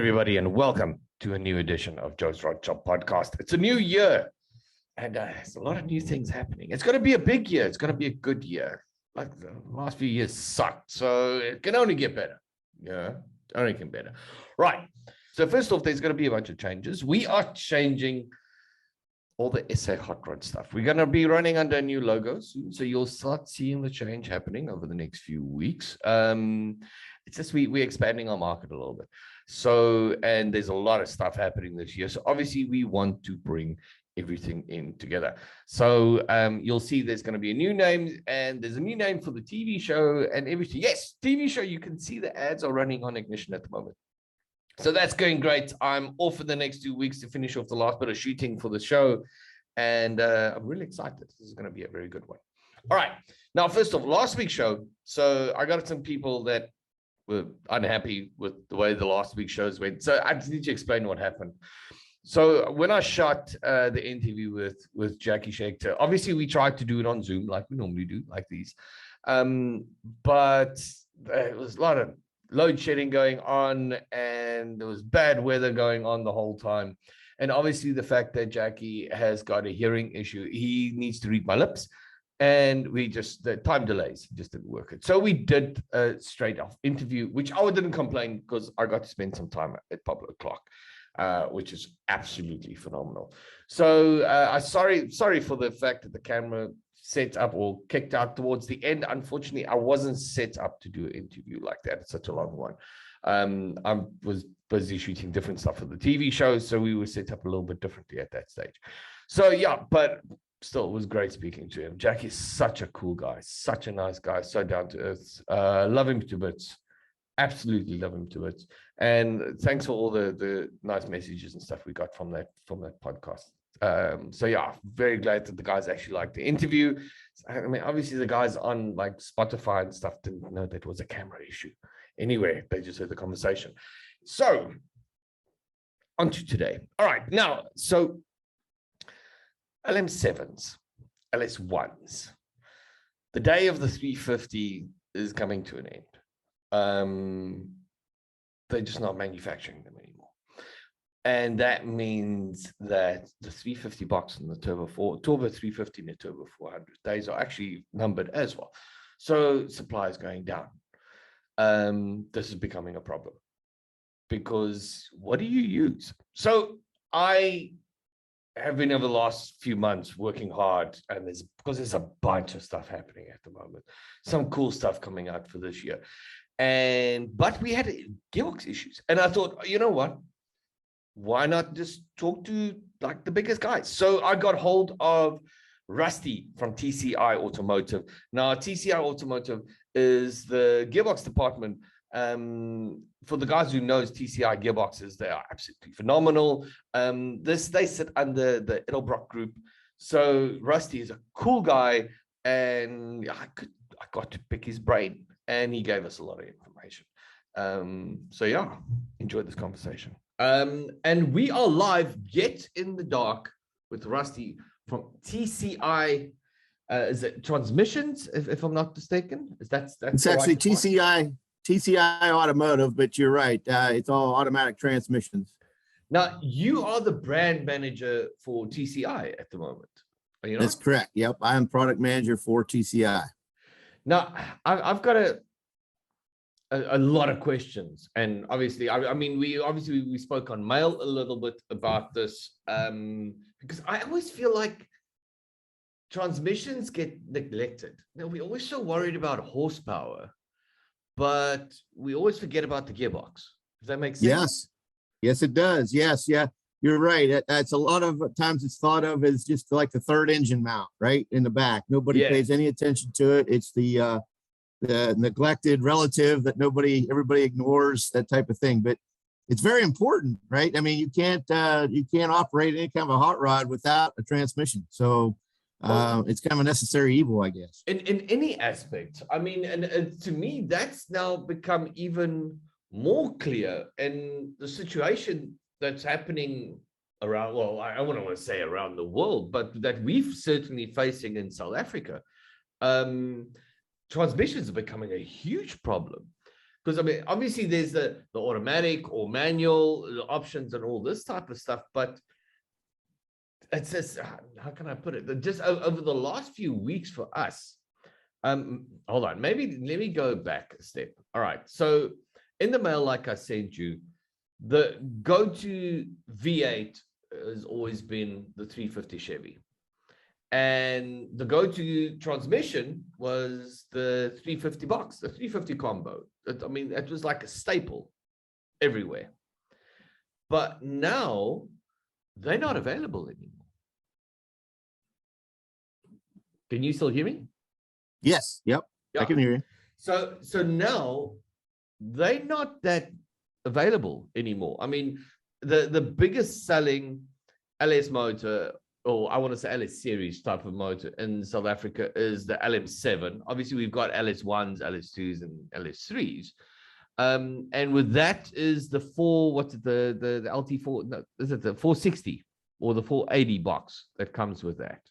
everybody, and welcome to a new edition of Joe's RodShop podcast. It's a new year, and there's a lot of new things happening. It's going to be a big year. It's going to be a good year. Like the last few years sucked, so it can only get better. Yeah, only get better. Right. So first off, there's going to be a bunch of changes. We are changing all the SA Hot Rod stuff. We're going to be running under a new logo soon, so you'll start seeing the change happening over the next few weeks. It's just we're expanding our market a little bit. So, and there's a lot of stuff happening this year. So obviously we want to bring everything in together. So you'll see there's going to be a new name, and there's a new name for the TV show and everything. Yes, TV show. You can see the ads are running on Ignition at the moment. So that's going great. I'm off for the next 2 weeks to finish off the last bit of shooting for the show. And I'm really excited. This is going to be a very good one. All right. Now, first off, last week's show. So I got some people that were unhappy with the way the last week's shows went. So I just need to explain what happened. So when I shot the interview with Jackie Schechter, obviously we tried to do it on Zoom like we normally do, like these. But it was a lot of load shedding going on, and there was bad weather going on the whole time. And obviously the fact that Jackie has got a hearing issue, he needs to read my lips. And the time delays just didn't work it. So we did a straight off interview, which I didn't complain because I got to spend some time at Pablo Clark, which is absolutely phenomenal. So sorry for the fact that the camera set up or kicked out towards the end. Unfortunately, I wasn't set up to do an interview like that. It's such a long one. I was busy shooting different stuff for the TV show, so we were set up a little bit differently at that stage. So yeah, but still, it was great speaking to him. Jack is such a cool guy, such a nice guy, so down to earth. Love him to bits. Absolutely love him to bits. And thanks for all the nice messages and stuff we got from that podcast. So yeah, very glad that the guys actually liked the interview. I mean, obviously the guys on like Spotify and stuff didn't know that was a camera issue. Anyway, they just heard the conversation. So on to today. All right, now, so LM7s, LS1s. The day of the 350 is coming to an end. They're just not manufacturing them anymore. And that means that the 350 box and the Turbo 350 and the Turbo 400 days are actually numbered as well. So supply is going down. This is becoming a problem because what do you use? So I have been over the last few months working hard, and there's a bunch of stuff happening at the moment. Some cool stuff coming out for this year. But we had Gearbox issues. And I thought, you know what? Why not just talk to like the biggest guys? So I got hold of Rusty from TCI Automotive. Now, TCI Automotive is the gearbox department. For the guys who knows TCI Gearboxes, they are absolutely phenomenal. They sit under the Edelbrock group. So Rusty is a cool guy, and I got to pick his brain, and he gave us a lot of information. So yeah, enjoy this conversation. And we are live yet in the dark with Rusty from TCI. Is it Transmissions, if I'm not mistaken? That's it's actually TCI Automotive, but you're right. It's all automatic transmissions. Now, you are the brand manager for TCI at the moment. Are you not? That's correct. Yep, I am product manager for TCI. Now, I've got a lot of questions, and obviously, I mean, we spoke on mail a little bit about this because I always feel like transmissions get neglected. Now, we're always so worried about horsepower, but we always forget about the gearbox. Does that make sense? Yes, it does. Yes, yeah, you're right. That's a lot of times it's thought of as just like the third engine mount, right in the back. Nobody pays any attention to it. It's the neglected relative that everybody ignores, that type of thing. But it's very important, right? I mean, you can't operate any kind of a hot rod without a transmission. So it's kind of a necessary evil, I guess. In any aspect. I mean, and to me, that's now become even more clear in the situation that's happening around, well, I wouldn't want to say around the world, but that we've certainly facing in South Africa. Transmissions are becoming a huge problem Because I mean, obviously there's the automatic or manual the options and all this type of stuff, but it's just, how can I put it? Just over the last few weeks for us, hold on, maybe let me go back a step. All right, so in the mail, like I sent you, the go-to V8 has always been the 350 Chevy, and the go-to transmission was the 350 box, the 350 combo. I mean, it was like a staple everywhere. But now they're not available anymore. Can you still hear me? Yes. Yep. Yeah. I can hear you. So now they're not that available anymore. I mean, the biggest selling LS motor, or I want to say LS series type of motor in South Africa is the LM7. Obviously, we've got LS1s, LS2s, and LS3s. And with that is the the LT4, no, is it the 460 or the 480 box that comes with that?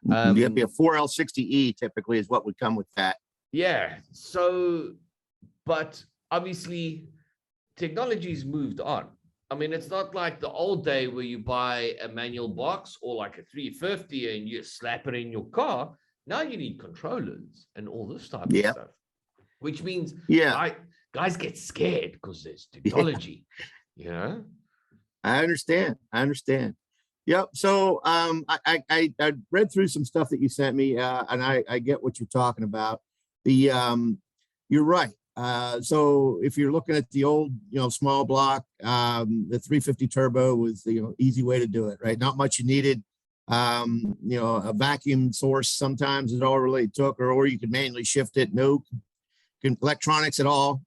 Yep, a 4L60E typically is what would come with that. Yeah. So, but obviously technology's moved on. I mean, it's not like the old day where you buy a manual box or like a 350 and you slap it in your car. Now you need controllers and all this type of stuff, which means guys get scared because there's technology, you know? I understand. Yep. So I read through some stuff that you sent me, and I get what you're talking about. You're right. So if you're looking at the old, small block, the 350 turbo was the easy way to do it, right? Not much you needed. A vacuum source sometimes is all it really took, or you could manually shift it. No electronics at all,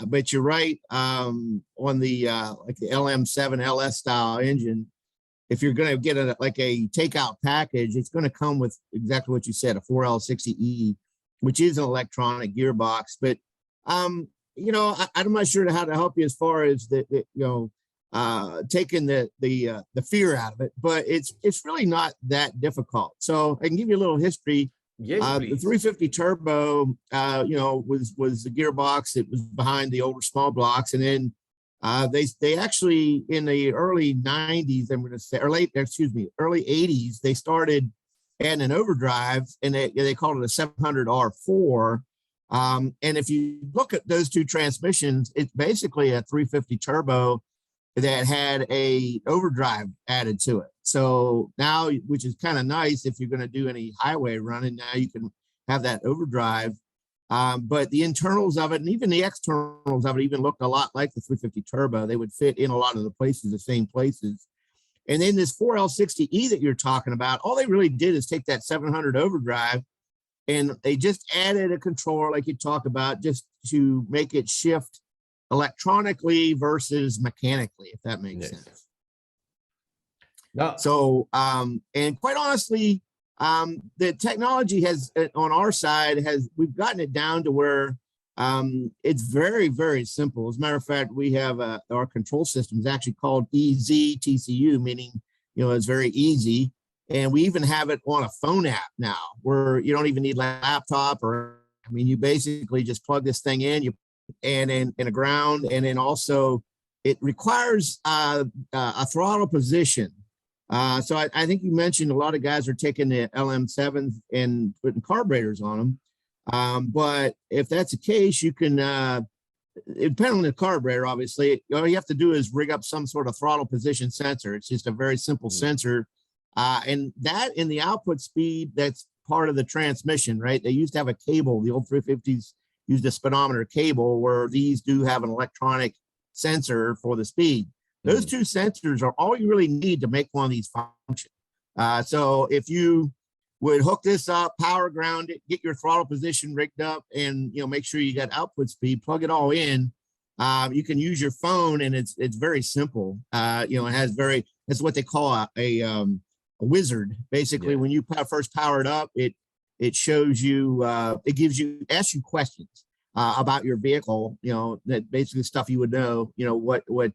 but you're right. On the like the LM7 LS style engine, if you're going to get a takeout package, it's going to come with exactly what you said, a 4L60E, which is an electronic gearbox. But I'm not sure how to help you as far as taking the fear out of it. But it's really not that difficult. So I can give you a little history. Yes, the 350 turbo, was the gearbox that was behind the older small blocks, and then they actually in the early 90s, I'm going to say, early 80s, they started adding an overdrive, and they called it a 700R4. And if you look at those two transmissions, it's basically a 350 turbo that had a overdrive added to it. So now, which is kind of nice if you're going to do any highway running, now you can have that overdrive. But the internals of it and even the externals of it even looked a lot like the 350 turbo. They would fit in a lot of the places, the same places. And then this 4L60E that you're talking about, all they really did is take that 700 overdrive and they just added a controller like you talked about, just to make it shift electronically versus mechanically, if that makes sense. No. So, and quite honestly, the technology has, on our side, we've gotten it down to where it's very, very simple. As a matter of fact, we have our control system is actually called EZ-TCU, meaning, it's very easy. And we even have it on a phone app now where you don't even need a laptop you basically just plug this thing in, and in a ground, and then also it requires a throttle position. So I think you mentioned a lot of guys are taking the LM7s and putting carburetors on them. But if that's the case, you can, depending on the carburetor, obviously, all you have to do is rig up some sort of throttle position sensor. It's just a very simple sensor. And that in the output speed, that's part of the transmission, right? They used to have a cable. The old 350s used a speedometer cable, where these do have an electronic sensor for the speed. Those two sensors are all you really need to make one of these function. So if you would hook this up, power ground it, get your throttle position rigged up, and make sure you got output speed, plug it all in. You can use your phone, and it's very simple. It has it's what they call a wizard. Basically, when you first power it up, it shows you, asks you questions about your vehicle, that basically stuff you would know, what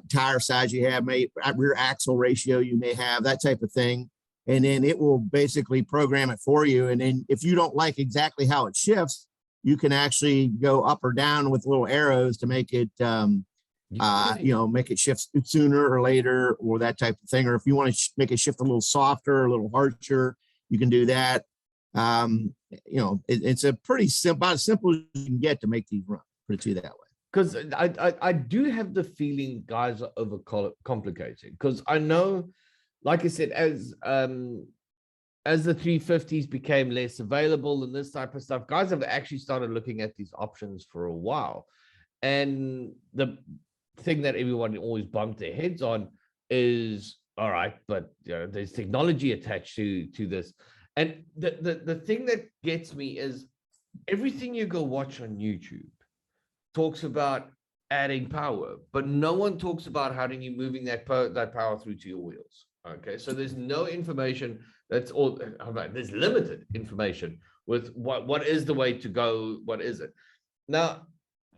tire size you have, rear axle ratio you may have, that type of thing. and then it will basically program it for you. And then if you don't like exactly how it shifts, you can actually go up or down with little arrows to make it, make it shift sooner or later, or that type of thing. Or if you want to make it shift a little softer, a little harsher, you can do that. It's a pretty simple, about as simple as you can get to make these run. Put it that way. Because I do have the feeling guys are overcomplicating. Because I know, like I said, as the 350s became less available and this type of stuff, guys have actually started looking at these options for a while. And the thing that everyone always bumped their heads on is, all right, but there's technology attached to this. And the thing that gets me is everything you go watch on YouTube talks about adding power, but no one talks about how you moving that power through to your wheels. Okay, so there's no information. That's all. There's limited information with what is the way to go. What is it? Now,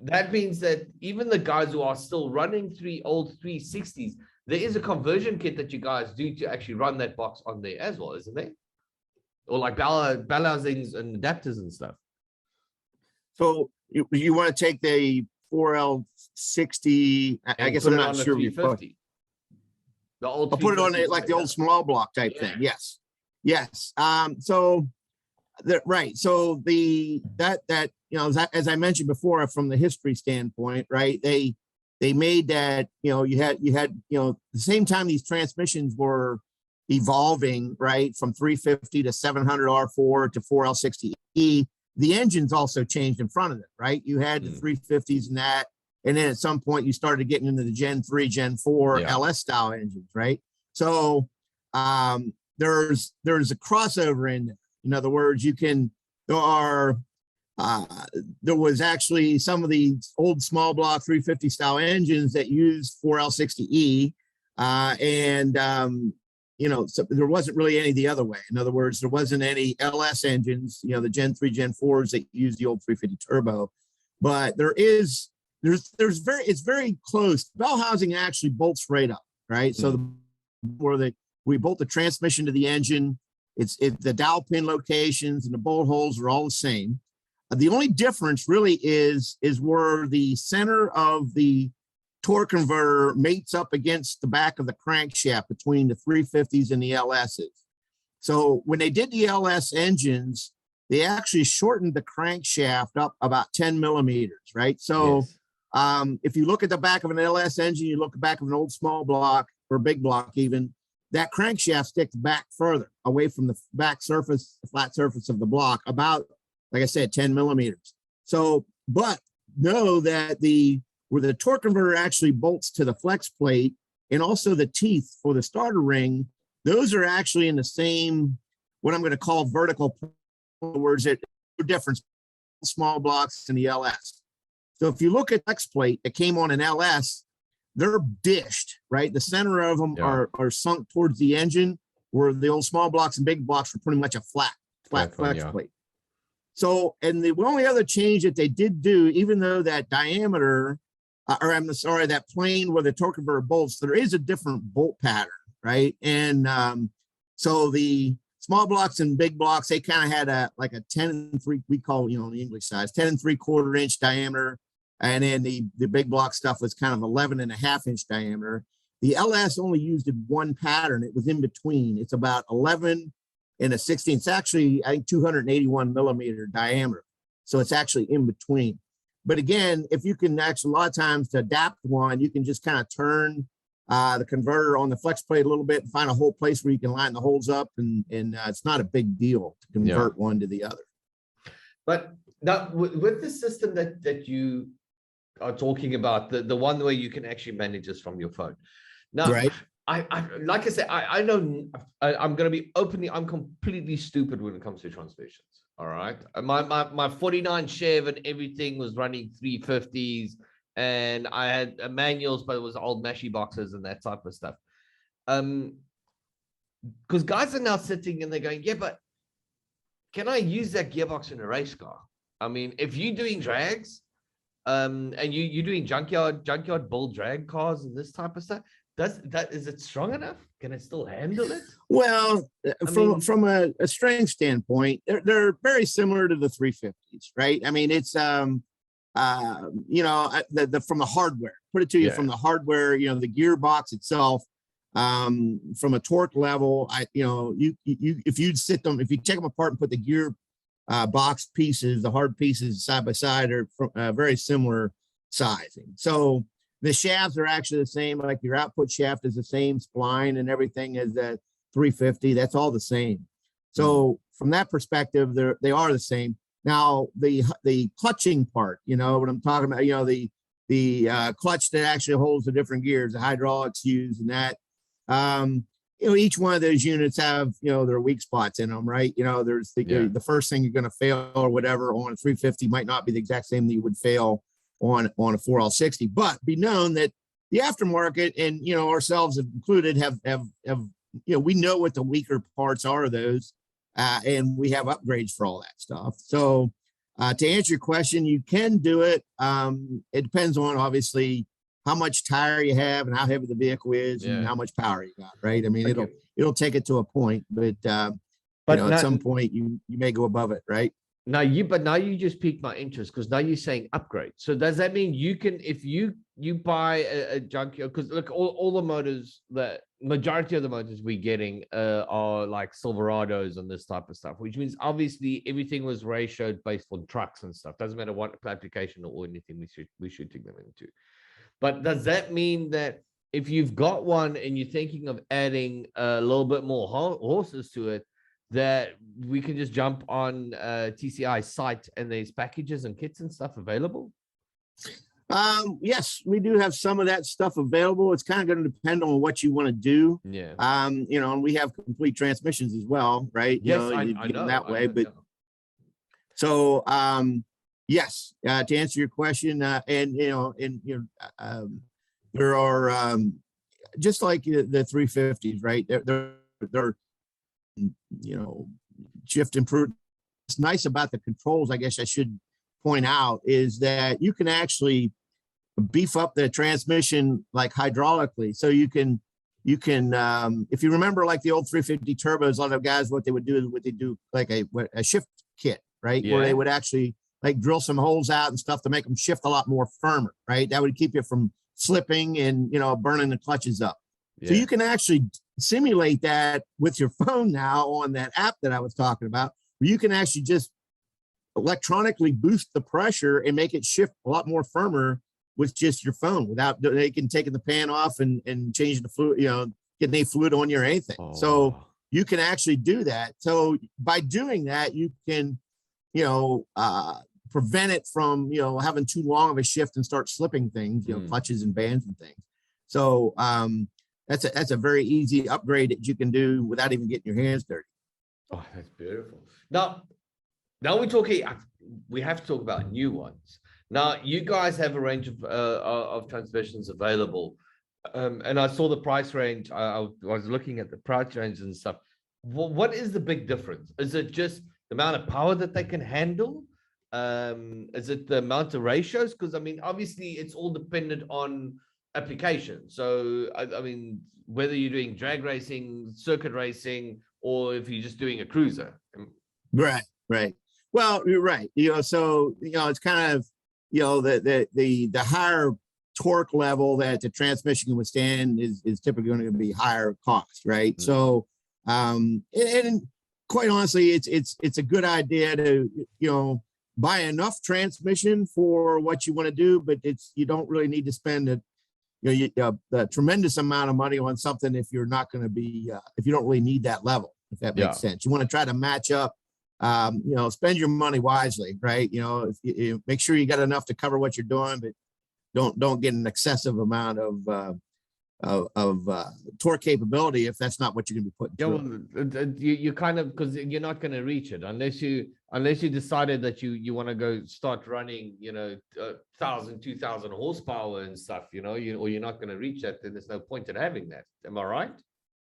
that means that even the guys who are still running old 360s, there is a conversion kit that you guys do to actually run that box on there as well, isn't there? Or like balancings and adapters and stuff. So you want to take the 4L60, I guess I'm not sure. The old I'll put it on it like the old small block type thing. Yes. So right. So as I mentioned before, from the history standpoint, right, they made that, you had the same time these transmissions were evolving, right, from 350 to 700 R4 to 4L60E, the engines also changed in front of it, right? You had the 350s and that, and then at some point you started getting into the Gen 3, Gen 4 LS style engines, right? So there's a crossover in there. In other words, there was actually some of the old small block 350 style engines that used 4L60E, so there wasn't really any the other way. In other words, there wasn't any LS engines, the Gen 3, Gen 4s that use the old 350 turbo, but it's very close. Bell housing actually bolts right up, right? So we bolt the transmission to the engine. It's the dowel pin locations and the bolt holes are all the same. The only difference really is where the center of the torque converter mates up against the back of the crankshaft between the 350s and the LSs. So when they did the LS engines, they actually shortened the crankshaft up about 10 millimeters, right? So if you look at the back of an LS engine, you look at the back of an old small block or big block even, that crankshaft sticks back further away from the back surface, the flat surface of the block, about, like I said, 10 millimeters. So, but know that where the torque converter actually bolts to the flex plate and also the teeth for the starter ring, those are actually in the same, what I'm going to call vertical. In other words, it difference small blocks and the LS. So if you look at flex plate that came on an LS, they're dished, right? The center of them are sunk towards the engine, where the old small blocks and big blocks were pretty much a flat flex plate. So, and the only other change that they did do, even though that diameter, that plane where the torque converter bolts, there is a different bolt pattern, right? And so the small blocks and big blocks, they kind of had a 10 3, we call, the English size, 10 3/4 inch diameter. And then the big block stuff was kind of 11.5 inch diameter. The LS only used one pattern. It was in between. It's about 11 and a 16. It's actually, I think, 281 millimeter diameter. So it's actually in between. But again, if you can actually, a lot of times to adapt one, you can just kind of turn the converter on the flex plate a little bit and find a whole place where you can line the holes up. And it's not a big deal to convert one to the other. But now with the system that you are talking about, the one where you can actually manage this from your phone. Now, I like I said, I know I'm going to be openly, I'm completely stupid when it comes to transmissions. All right. My 49 Chev and everything was running 350s, and I had manuals, but it was old mashy boxes and that type of stuff. Because guys are now sitting and they're going, yeah, but can I use that gearbox in a race car? I mean, if you're doing drags, and you're doing junkyard bull drag cars and this type of stuff, is it strong enough? Can it still handle it? Well, I mean, from a strength standpoint, they're very similar to the 350s, right? I mean, it's you know, from the hardware, put it to you yeah, from the hardware, you know, the gearbox itself, from a torque level, you know, you if you'd sit them, if you take them apart and put the gear box pieces, the hard pieces side by side, are from, very similar sizing. So the shafts are actually the same. Like your output shaft is the same spline and everything as that 350. That's all the same. So from that perspective, they are the same. Now the clutching part, you know what I'm talking about. You know the clutch that actually holds the different gears, the hydraulics used, and that. You know, each one of those units have, you know, their weak spots in them, right? You know, there's the first thing you're going to fail or whatever on a 350 might not be the exact same that you would fail on a 4L60, but be known that the aftermarket, and, you know, ourselves included, have, you know, we know what the weaker parts are of those, and we have upgrades for all that stuff. So to answer your question, you can do it. It depends on, obviously, how much tire you have and how heavy the vehicle is and how much power you got, right? I mean, it'll take it to a point, but you know, at some point you may go above it, right? Now you just piqued my interest, because now you're saying upgrade. So does that mean you can, if you buy a junkyard, because look, all the motors, the majority of the motors we're getting are like Silverados and this type of stuff, which means obviously everything was ratioed based on trucks and stuff. Doesn't matter what application or anything we're shooting them into. But does that mean that if you've got one and you're thinking of adding a little bit more horses to it, that we can just jump on TCI site and there's packages and kits and stuff available? Yes, we do have some of that stuff available. It's kind of going to depend on what you want to do. Yeah. You know, and we have complete transmissions as well, right? Yes, you know, I know that way, but yeah. So, yes, to answer your question, and there are just like the 350s, right? They're you know, shift improved. What's nice about the controls, I guess I should point out, is that you can actually beef up the transmission like hydraulically. So you can if you remember, like the old 350 turbos, a lot of guys, what they would do is they do like a shift kit, right? Where they would actually like drill some holes out and stuff to make them shift a lot more firmer, right? That would keep you from slipping and, you know, burning the clutches up. So you can actually simulate that with your phone now on that app that I was talking about, where you can actually just electronically boost the pressure and make it shift a lot more firmer with just your phone without taking the pan off and changing the fluid, you know, getting any fluid on you or anything. So you can actually do that. So by doing that, you can, you know, prevent it from, you know, having too long of a shift and start slipping things, you know, clutches and bands and things. So that's a very easy upgrade that you can do without even getting your hands dirty. Oh, that's beautiful. Now we're talking, we have to talk about new ones. Now, you guys have a range of transmissions available. And I saw the price range. I was looking at the price range and stuff. What is the big difference? Is it just the amount of power that they can handle? Is it the amount of ratios? Because, I mean, obviously, it's all dependent on application. So, I mean, whether you're doing drag racing, circuit racing, or if you're just doing a cruiser. Right. Well, you're right. You know, so, you know, it's kind of, you know, the higher torque level that the transmission can withstand is typically going to be higher cost, right? So, and quite honestly, it's a good idea to, you know, buy enough transmission for what you want to do, but you don't really need to spend a tremendous amount of money on something if you're not going to be if you don't really need that level, if that makes sense. You want to try to match up. You know, spend your money wisely, right? You know, if you make sure you got enough to cover what you're doing, but don't get an excessive amount of torque capability if that's not what you're going to be putting through. Well, you kind of, because you're not going to reach it unless you decided that you want to go start running, you know, 1,000, 2,000 horsepower and stuff, you know, or you're not going to reach that. Then there's no point in having that. Am I right?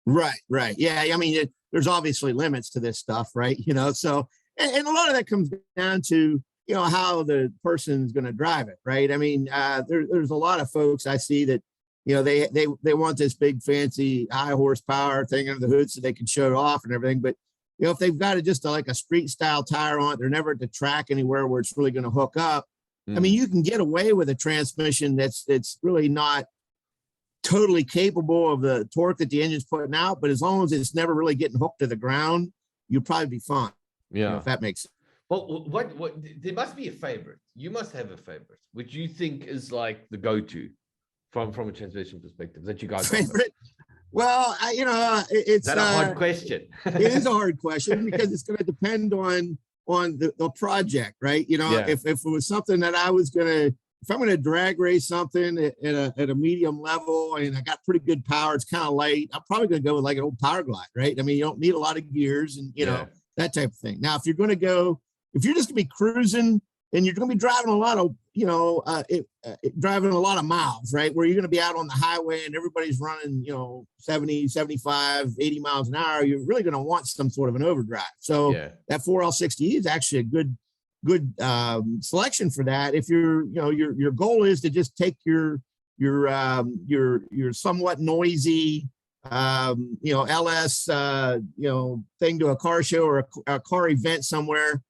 Right. Yeah. I mean, there's obviously limits to this stuff, right? You know, so, and a lot of that comes down to, you know, how the person's going to drive it, right? I mean, there's a lot of folks I see that, you know, they want this big fancy high horsepower thing under the hood so they can show it off and everything. But you know, if they've got it just like a street style tire on it, they're never at the track anywhere where it's really going to hook up. I mean, you can get away with a transmission that's really not totally capable of the torque that the engine's putting out, but as long as it's never really getting hooked to the ground, you'll probably be fine. Yeah, you know, if that makes sense. Well, what there must be a favorite. You must have a favorite, which you think is like the go-to from a transmission perspective that you guys favorite. Well, you know, it's a hard question. It is a hard question because it's going to depend on the project, right? You know, Yeah. if it was something that I was if I'm going to drag race something at a medium level and I got pretty good power, it's kind of light, I'm probably going to go with like an old Power Glide, right? I mean, you don't need a lot of gears and, you know, that type of thing. Now, if you're just going to be cruising and you're going to be driving a lot of, you know, driving a lot of miles, right? Where you're going to be out on the highway and everybody's running, you know, 70, 75, 80 miles an hour, you're really going to want some sort of an overdrive. So that 4L60E is actually a good selection for that. If your goal is to just take your somewhat noisy, LS, thing to a car show or a car event somewhere,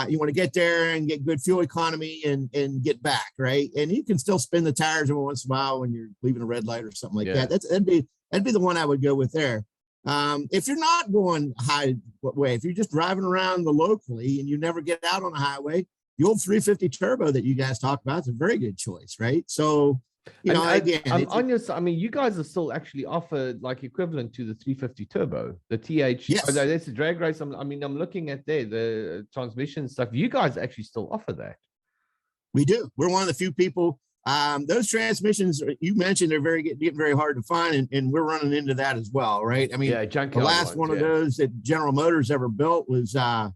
you want to get there and get good fuel economy and get back, right? And you can still spin the tires every once in a while when you're leaving a red light or something like that. That'd be the one I would go with there. If you're not going highway, if you're just driving around locally and you never get out on the highway, the old 350 turbo that you guys talked about is a very good choice, right? So, you know, again, on your side, I mean, you guys are still actually offered like equivalent to the 350 turbo, the TH. Yes. That's a drag race. I'm looking at the transmission stuff. You guys actually still offer that. We do. We're one of the few people. Those transmissions you mentioned are getting very hard to find, and we're running into that as well, right? I mean, the last one of those that General Motors ever built was, in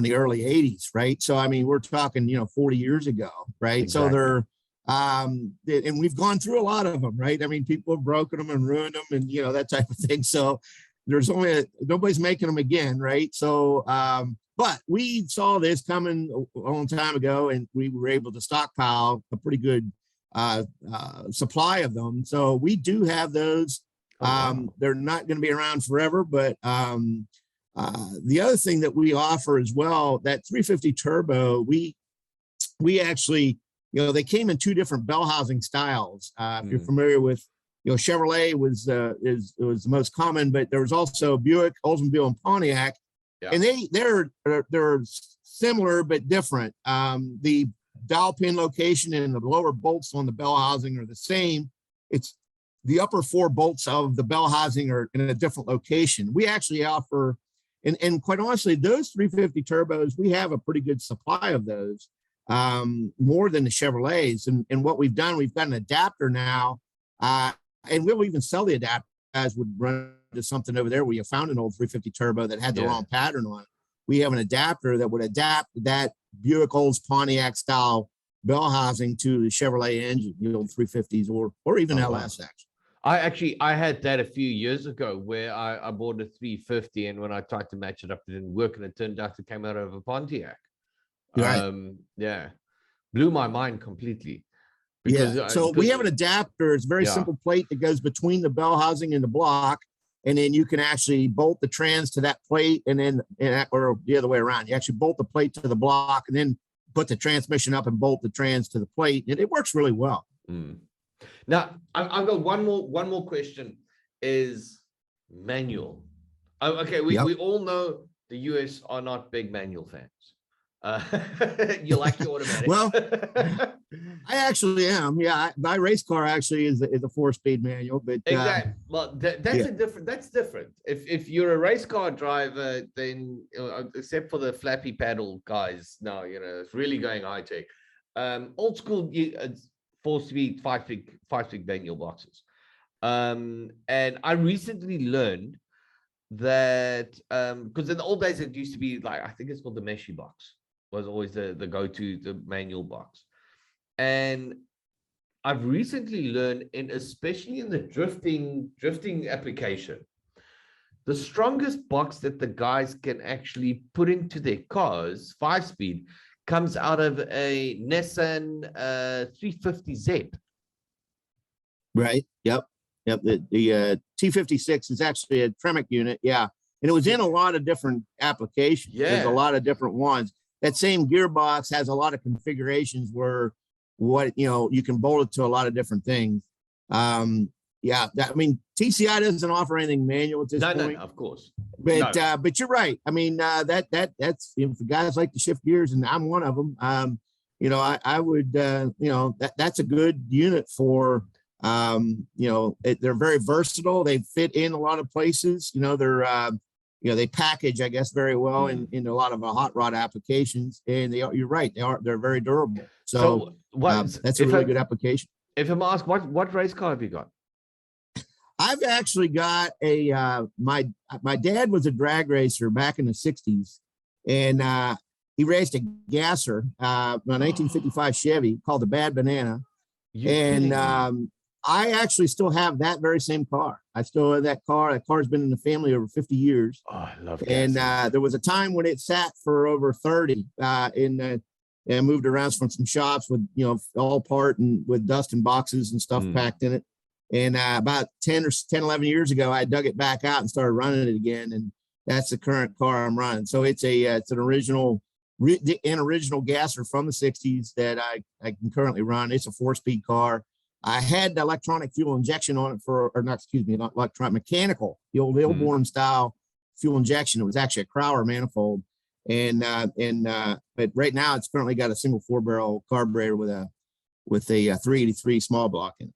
the early 80s, right? So, I mean, we're talking, 40 years ago, right? Exactly. So they're, and we've gone through a lot of them, right? I mean, people have broken them and ruined them and, that type of thing. So there's nobody's making them again, right? So, but we saw this coming a long time ago, and we were able to stockpile a pretty good supply of them. So we do have those. They're not going to be around forever, but the other thing that we offer as well, that 350 turbo, we actually, they came in two different bell housing styles. If you're familiar with, Chevrolet was the most common, but there was also Buick, Oldsmobile, and Pontiac. Yeah. And they're similar but different. The dowel pin location and the lower bolts on the bell housing are the same. It's the upper four bolts of the bell housing are in a different location. We actually offer, and quite honestly, those 350 turbos, we have a pretty good supply of those, more than the Chevrolets. And what we've done, we've got an adapter now, and we'll even sell the adapter as would run to something over there where you found an old 350 turbo that had the wrong pattern on it. We have an adapter that would adapt that Buick Olds Pontiac style bell housing to the Chevrolet engine, the old 350s or even LS actually. I had that a few years ago where I bought a 350, and when I tried to match it up, it didn't work, and it turned out it came out of a Pontiac. Right. Blew my mind completely. So we have an adapter. It's a very simple plate that goes between the bell housing and the block. And then you can actually bolt the trans to that plate or the other way around. You actually bolt the plate to the block and then put the transmission up and bolt the trans to the plate. And it works really well. Now, I've got one more question is manual. Okay, we all know the US are not big manual fans. You like your automatic? Well, I actually am. Yeah, my race car actually is a 4-speed manual, but exactly. Well, that's different. If you're a race car driver, then except for the flappy paddle guys, no, it's really going high tech. Old school 4-speed, 5-speed manual boxes. And I recently learned that because in the old days it used to be like, I think it's called the Meshy box. Was always the go-to, the manual box. And I've recently learned, and especially in the drifting application, the strongest box that the guys can actually put into their cars, 5-speed, comes out of a Nissan 350Z. Right. Yep. Yep. The T56 is actually a Tremec unit. Yeah. And it was in a lot of different applications. There's a Yeah. lot of different ones. That same gearbox has a lot of configurations where you can bolt it to a lot of different things. Yeah. I mean, TCI doesn't offer anything manual at this point. No, of course. But you're right. I mean, that's if the guys like to shift gears, and I'm one of them. I would, that's a good unit for, they're very versatile. They fit in a lot of places. They package, I guess, very well in a lot of hot rod applications. And you're right. They're very durable. So that's a really good application. If I'm asked, what race car have you got? I've actually got my dad was a drag racer back in the 60s, and he raced a gasser, a 1955 Chevy called the Bad Banana. I actually still have that very same car. I still have that car. That car's been in the family over 50 years. Oh, I love gassers. And there was a time when it sat for over 30 and moved around from some shops with, all part and with dust and boxes and stuff packed in it. And about 11 years ago, I dug it back out and started running it again. And that's the current car I'm running. So it's an original gasser from the 60s that I can currently run. It's a 4-speed car. I had electronic fuel injection on it not electronic, mechanical, the old Airborne style fuel injection. It was actually a Crowler manifold. But right now it's currently got a single 4-barrel carburetor with a 383 small block in it.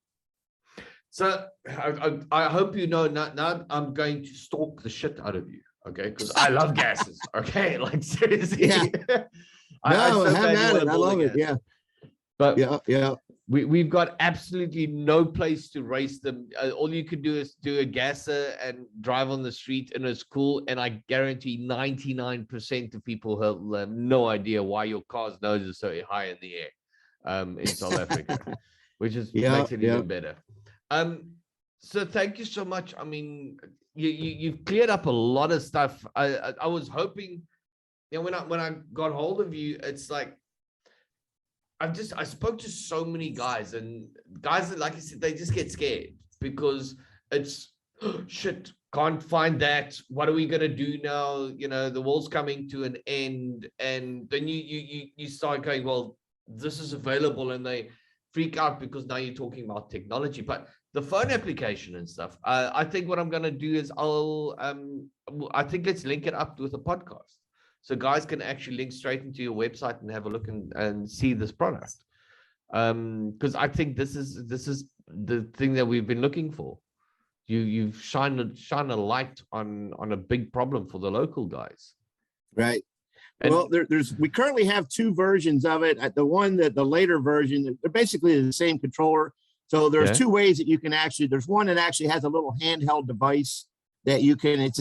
So I hope you know now I'm going to stalk the shit out of you, okay? Because I love gases, okay? Like seriously. Yeah. I love it. Yeah. But yeah. We've got absolutely no place to race them. All you could do is do a gasser and drive on the street, and it's cool. And I guarantee 99% of people have no idea why your car's nose is so high in the air in South Africa, which is makes it even better. So thank you so much. I mean, you've cleared up a lot of stuff. I was hoping, when I got hold of you, it's like I spoke to so many guys, and guys that, like I said, they just get scared because it's shit, can't find that. What are we gonna do now? The world's coming to an end, and then you start going, well, this is available, and they freak out because now you're talking about technology. But the phone application and stuff, I think what I'm gonna do is I think let's link it up with a podcast. So guys can actually link straight into your website and have a look and see this product. Because I think this is the thing that we've been looking for. You've shine a light on a big problem for the local guys. Right. And well, we currently have 2 versions of it. The later version, they're basically the same controller. So there's 2 ways that you can there's one that actually has a little handheld device that you can, if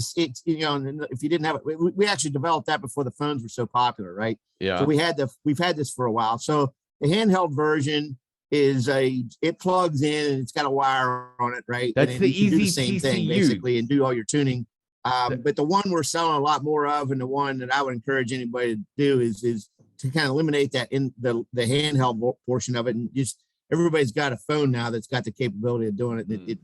you didn't have it, we actually developed that before the phones were so popular, right? Yeah. So we've had this for a while. So the handheld version is it plugs in and it's got a wire on it, right? That's the easy do the same TCU thing basically and do all your tuning. But the one we're selling a lot more of, and the one that I would encourage anybody to do is to kind of eliminate that in the handheld portion of it, and just everybody's got a phone now that's got the capability of doing it.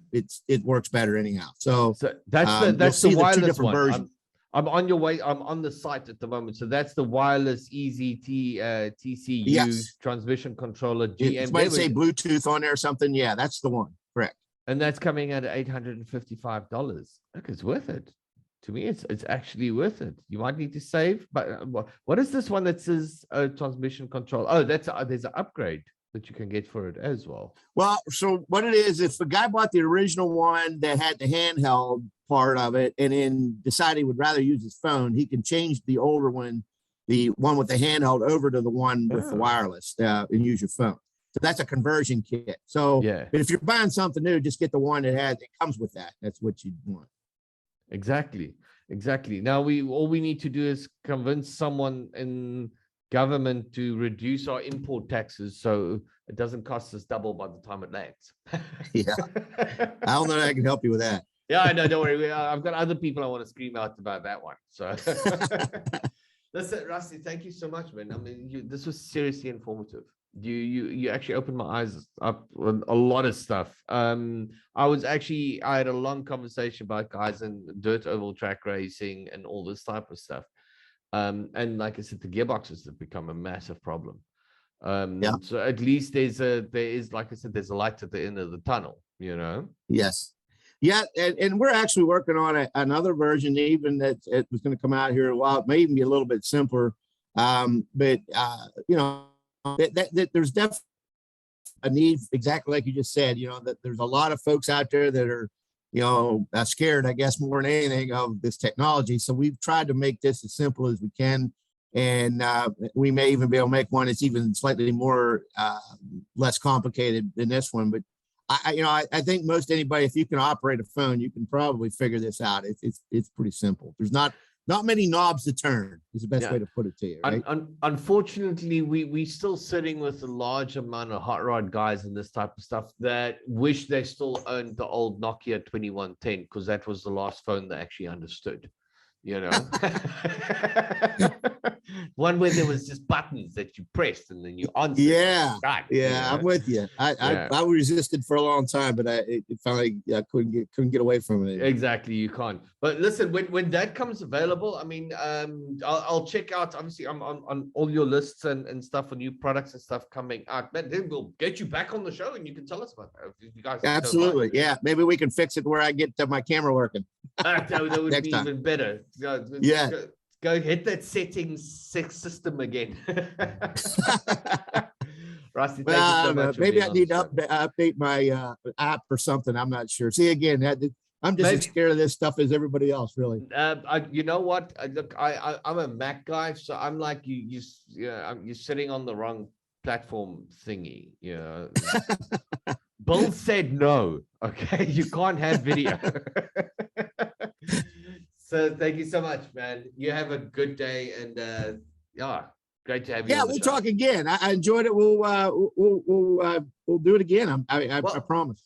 It works better anyhow. So that's the wireless one. I'm on your way. I'm on the site at the moment. So that's the wireless easy TCU transmission controller. It might say Bluetooth on there or something. Yeah, that's the one. Correct. And that's coming at $855. Look, it's worth it. To me, it's actually worth it. You might need to save, but what is this one that says transmission control? Oh, there's an upgrade that you can get for it as well. Well, so what it is, if the guy bought the original one that had the handheld part of it and then decided he would rather use his phone, he can change the older one, the one with the handheld, over to the one with the wireless and use your phone. So that's a conversion kit. So but if you're buying something new, just get the one it comes with that. That's what you want. Exactly. Now all we need to do is convince someone in government to reduce our import taxes so it doesn't cost us double by the time it lands. Yeah, I don't know that I can help you with that. Yeah, I know. Don't worry. I've got other people I want to scream out about that one. So that's it, Rusty. Thank you so much, man. I mean, this was seriously informative. You actually opened my eyes up on a lot of stuff. I had a long conversation about guys in dirt oval track racing and all this type of stuff. And like I said, the gearboxes have become a massive problem. So at least there is, like I said, there's a light at the end of the tunnel, you know? Yes. Yeah. And we're actually working on another version, even that it was going to come out here a while. It may even be a little bit simpler. But you know, that there's definitely a need, exactly like you just said, you know, that there's a lot of folks out there that are, you know, scared, I guess, more than anything of this technology. So we've tried to make this as simple as we can. And we may even be able to make one that's even slightly more, less complicated than this one. But I think most anybody, if you can operate a phone, you can probably figure this out. It's pretty simple. There's not many knobs to turn is the best way to put it to you, right? Unfortunately, we still sitting with a large amount of hot rod guys and this type of stuff that wish they still owned the old Nokia 2110, because that was the last phone they actually understood, you know. One where there was just buttons that you pressed and then you answered. Yeah, God, yeah, you know? I'm with you. I resisted for a long time, but it finally I couldn't get away from it. Exactly, you can't. But listen, when that comes available, I mean, I'll check out. Obviously, I'm on all your lists and stuff for new products and stuff coming out. Man, then we'll get you back on the show and you can tell us about that. If you guys absolutely, yeah. Maybe we can fix it where I get my camera working. That would be even better. Yeah. Go hit that settings system again. Rusty, thank you so much. Maybe I need to update my app or something. I'm not sure. See, again, I'm just as scared of this stuff as everybody else, really. You know what? Look, I'm a Mac guy, so I'm like you're sitting on the wrong platform thingy. You know, Bill said no. Okay, you can't have video. So thank you so much, man. You have a good day, and yeah, great to have you. Yeah, we'll talk again. I enjoyed it. We'll do it again. I promise.